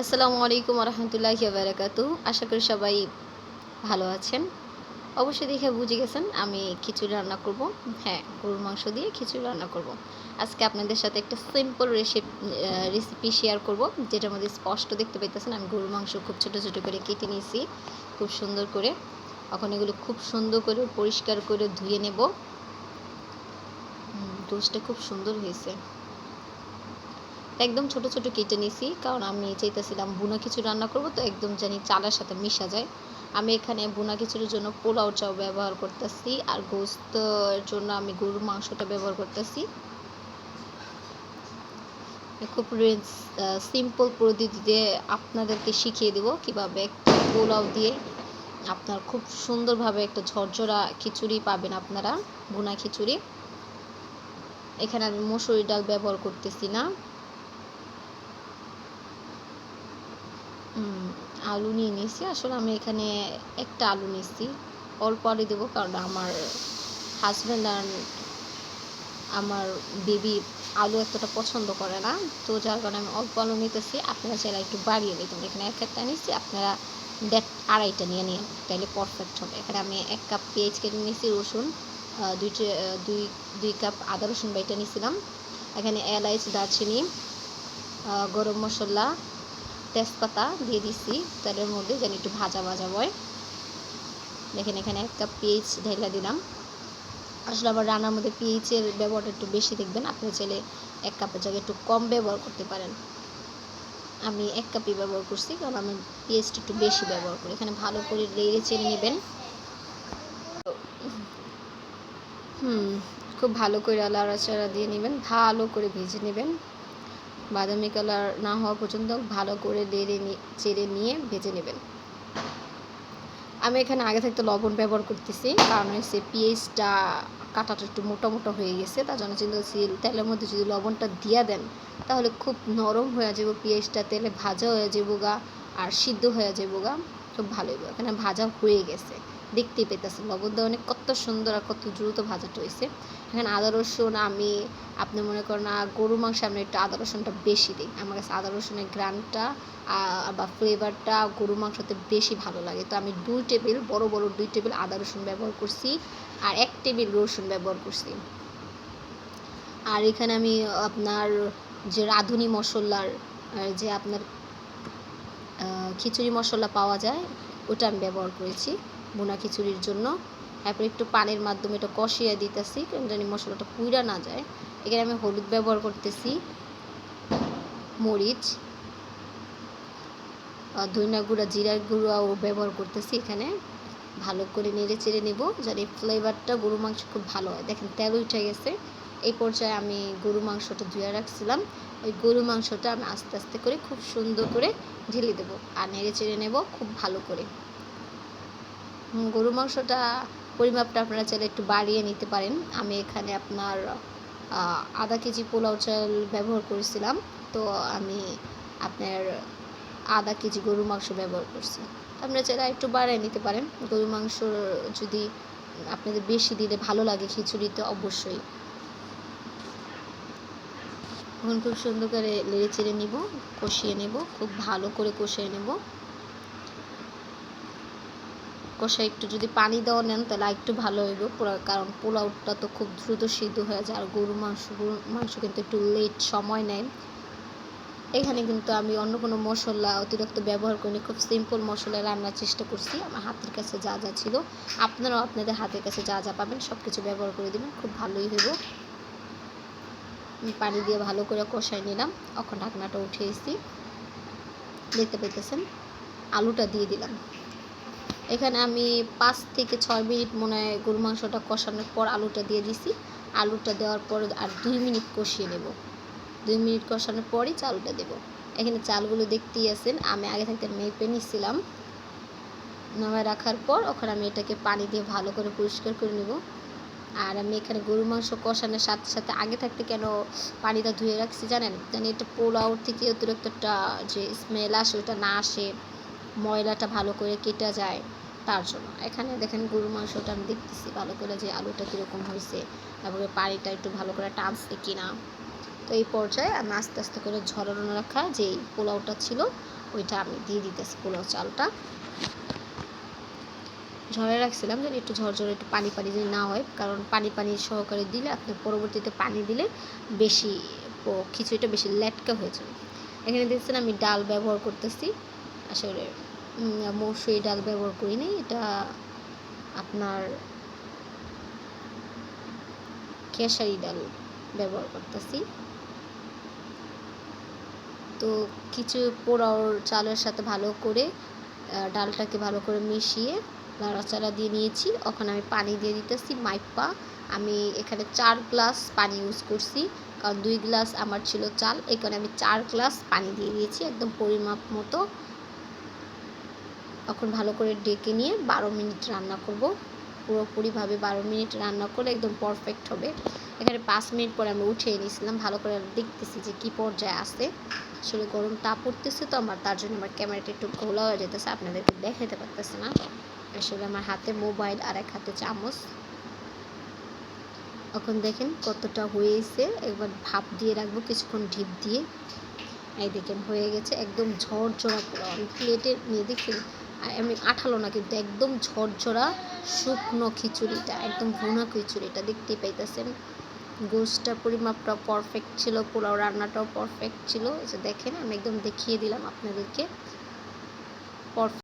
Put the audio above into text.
আসসালামু আলাইকুম রহমতুল্লাহি বারাকাতু। আশা করি সবাই ভালো আছেন। অবশ্যই দেখে বুঝে গেছেন আমি খিচুড়ি রান্না করব। হ্যাঁ, গরুর মাংস দিয়ে খিচুড়ি রান্না করব। আজকে আপনাদের সাথে একটা সিম্পল রেসিপি শেয়ার করব, যেটার মধ্যে স্পষ্ট দেখতে পাইতেছেন আমি গরুর মাংস খুব ছোট ছোট করে কেটে নিয়েছি, খুব সুন্দর করে। এখন এগুলো খুব সুন্দর করে পরিষ্কার করে ধুয়ে নেব। গোশটা খুব সুন্দর হয়েছে। একদম ছোট ছোট কেটে নিছি, কারণ আমি চাইতেছিলাম ভুনা খিচুড়ি রান্না করব, তো একদম জানি চালের সাথে মিশা যায়। আমি এখানে ভুনা খিচুড়ির জন্য পোলাও চাল ব্যবহার করতেছি, আর গোস্তের জন্য আমি গরুর মাংসটা ব্যবহার করতেছি। খুব সিম্পল পদ্ধতিতে আপনাদেরকে শিখিয়ে দেব কিভাবে একটা পোলাও দিয়ে আপনার খুব সুন্দরভাবে একটা ঝরঝরা খিচুড়ি পাবেন আপনারা, ভুনা খিচুড়ি। এখানে আমি মসুরি ডাল ব্যবহার করতেছি না। আলু নিয়ে নিয়েছি। আসলে আমি এখানে একটা আলু নিয়েছি, অল্প আলু দেবো, কারণ আমার হাজব্যান্ড আর আমার বেবি আলু এতটা পছন্দ করে না, তো যার কারণে আমি অল্প আলু নিতেছি। আপনারা চাইলে একটু বাড়িয়ে নিতে, এখানে একটা নিচ্ছি, আপনারা আড়াইটা নিয়ে নিন, তাহলে পারফেক্ট হবে। এখানে আমি 1 কাপ পেঁয়াজ কেটে নিয়েছি, রসুন দুই কাপ আদা রসুন বাইটা নিয়েছিলাম। এখানে এলাচ, দারচিনি, গরম মশলা, তেজপাতা দিয়ে দিচ্ছি তেলের মধ্যে, যেন একটু ভাজা ভাজা হয়। দেখেন এখানে 1 কাপ পেঁয়াজ ঢেলে দিলাম। আসলে আবার রান্নার মধ্যে পেঁয়াজের ব্যবহারটা একটু বেশি দেখবেন, আপনি চাইলে 1 কাপের জায়গায় একটু কম ব্যবহার করতে পারেন। আমি 1 কাপই ব্যবহার করছি, কারণ আমি পেঁয়াজটা একটু বেশি ব্যবহার করি। এখানে ভালো করে নেড়ে চেড়ে নেবেন। খুব ভালো করে নাড়াচাড়া দিয়ে নেবেন, ভালো করে ভেজে নেবেন। বাদামি কালার না হওয়া পর্যন্ত ভালো করে নেড়ে চেড়ে নিয়ে ভেজে নেবেন। আমি এখানে আগে থাকতে লবণ ব্যবহার করতেছি, কারণ হচ্ছে পেঁয়াজটা কাটাটা একটু মোটা মোটা হয়ে গেছে, তার জন্য চিন্তা করছি তেলের মধ্যে যদি লবণটা দিয়ে দেন তাহলে খুব নরম হয়ে যাবে পেঁয়াজটা, তেলে ভাজা হয়ে যাবো গা, আর সিদ্ধ হয়ে যাবো গা, খুব ভালো হবে। এখানে ভাজা হয়ে গেছে, দেখতেই পেতেছেন লবণ দেওয়া অনেক কত সুন্দর আর কত দ্রুত ভাজাটা হয়েছে। এখানে আদা রসুন আপনি মনে করেন গরুর মাংসে আমি একটু আদা রসুনটা বেশি দিই। আমার কাছে আদা রসুনের গ্রানটা বা ফ্লেভারটা গরুর মাংসতে বেশি ভালো লাগে, তো আমি 2 টেবিল বড় বড় 2 টেবিল আদা রসুন ব্যবহার করছি, আর 1 টেবিল রসুন ব্যবহার করছি। আর এখানে আমি আপনার যে রাঁধুনি মশলার যে আপনার খিচুড়ি মশলা পাওয়া যায়, ওটা আমি ব্যবহার করেছি ভুনা খিচুড়ির জন্য। তারপর একটু পানির মাধ্যমে এটা কষিয়ে দিতেছি, কারণ জানি মশলাটা পুড়া না যায়। এখানে আমি হলুদ ব্যবহার করতেছি, মরিচ, ধনিয়া গুঁড়া, জিরার গুঁড়াও ব্যবহার করতেছি। এখানে ভালো করে নেড়ে চেড়ে নেব, যাতে ফ্লেভারটা গরু মাংস খুব ভালো হয়। দেখেন তেল উঠে গেছে। এই পর্যায়ে আমি গরু মাংসটা ধুয়ে রাখছিলাম, ওই গরু মাংসটা আমি আস্তে আস্তে করে খুব সুন্দর করে ঢেলে দেবো, আর নেড়ে চেড়ে নেব খুব ভালো করে। গরু মাংসটা পরিমাপটা আপনারা চাইলে একটু বাড়িয়ে নিতে পারেন। আমি এখানে আপনার আধা কেজি পোলাও চাল ব্যবহার করেছিলাম, তো আমি আপনার আধা কেজি গরুর মাংস ব্যবহার করছি। আপনারা চাইলে একটু বাড়িয়ে নিতে পারেন। গরুর মাংস যদি আপনাদের বেশি দিলে ভালো লাগে খিচুড়িতে অবশ্যই। এখন খুব সুন্দর করে নেড়ে চেড়ে নিব, কষিয়ে নেব, খুব ভালো করে কষিয়ে নেব। কষায় একটু যদি পানি দেওয়া নেন তাহলে একটু ভালো হইব, কারণ পোলাওটা তো খুব দ্রুত সিদ্ধ হয়ে যায়, আর গরুর মাংস কিন্তু একটু লেট সময় নেয়। এখানে কিন্তু আমি অন্য কোনো মশলা অতিরিক্ত ব্যবহার করিনি, খুব সিম্পল মশলায় রান্নার চেষ্টা করছি। আমার হাতের কাছে যা যা ছিল, আপনারাও আপনাদের হাতের কাছে যা যা পাবেন সব কিছু ব্যবহার করে দেবেন, খুব ভালোই হইব। পানি দিয়ে ভালো করে কষাই নিলাম, এখন ঢাকনাটা উঠিয়েছি, দেখতে পেতেছেন। আলুটা দিয়ে দিলাম। এখানে আমি 5 থেকে 6 মিনিট মনে হয় গরু মাংসটা কষানোর পর আলুটা দিয়ে দিছি। আলুটা দেওয়ার পর আর 2 মিনিট কষিয়ে নেব। 2 মিনিট কষানোর পরই চালটা দেব। এখানে চালগুলো দেখতেই আছেন, আমি আগে থাকতে মেপে নিছিলাম। নামায় রাখার পর ওখানে আমি এটাকে পানি দিয়ে ভালো করে পরিষ্কার করে নেব। আর আমি এখানে গরু মাংস কষানোর সাথে সাথে আগে থাকতে কেন পানিটা ধুয়ে রাখছি জানেন? জানি এটা পোলাও থেকে অতিরিক্ত একটা যে স্মেল আসে ওটা না আসে, ময়লাটা ভালো করে কেটে যায়, তার জন্য। এখানে দেখেন গরু মাংসটা আমি দেখতেছি ভালো করে যে আলুটা কীরকম হয়েছে, তারপরে পানিটা একটু ভালো করে টানছে কিনা। তো এই পর্যায়ে আমি আস্তে আস্তে করে ঝরানো রাখা যেই পোলাওটা ছিল ওইটা আমি দিয়ে দিতেছি পোলাও চালটা। ঝরে রাখছিলাম যেন একটু ঝরঝরে, একটু পানি পানি যদি না হয়, কারণ পানি পানি সহকারে দিলে আপনি পরবর্তীতে পানি দিলে বেশি খিচুড়িটা বেশি লেটকা হয়ে যাবে। এখানে দেখছেন আমি ডাল ব্যবহার করতেছি, আসলে মসুরি ডাল ব্যবহার করিনি, এটা আপনার খেসারি ডাল ব্যবহার করতেছি। তো কিছু পোলাওর চালের সাথে ভালো করে ডালটাকে ভালো করে মিশিয়ে নাড়াচাড়া দিয়ে নিয়েছি। ওখানে আমি পানি দিয়ে দিতেছি মাইপা। আমি এখানে 4 গ্লাস পানি ইউজ করছি, কারণ 2 গ্লাস আমার ছিল চাল, এই কারণে আমি 4 গ্লাস পানি দিয়ে দিয়েছি একদম পরিমাপ মতো। এখন ভালো করে ডেকে নিয়ে 12 মিনিট রান্না করব। পুরোপুরিভাবে 12 মিনিট রান্না করলে একদম পারফেক্ট হবে। এখানে 5 মিনিট পরে আমি উঠিয়ে নিয়েছিলাম, ভালো করে দেখতেছি যে কী পর্যায়ে আসে। আসলে গরম তাপ উঠতেছে তো আমার, তার জন্য আমার ক্যামেরাটা একটু ঘোলা হয়ে যেতেছে, আপনাদেরকে দেখাতে পারতেছে না। আসলে আমার হাতে মোবাইল আর এক হাতে চামচ। এখন দেখেন কতটা হয়েছে, একবার ভাপ দিয়ে রাখবো কিছুক্ষণ ঢিপ দিয়ে। এই দেখেন হয়ে গেছে একদম ঝরঝরা পোলাও। আমি প্লেটে নিয়ে দেখি, আমি আঠালো না কিন্তু একদম ঝরঝরা শুকনো খিচুড়িটা, একদম ভুনা খিচুড়িটা দেখতেই পাইতেছেন। গোশটা পরিমাপটা পারফেক্ট ছিল, পোলাও রান্নাটাও পারফেক্ট ছিল। যে দেখেন আমি একদম দেখিয়ে দিলাম আপনাদেরকে পারফেক্ট।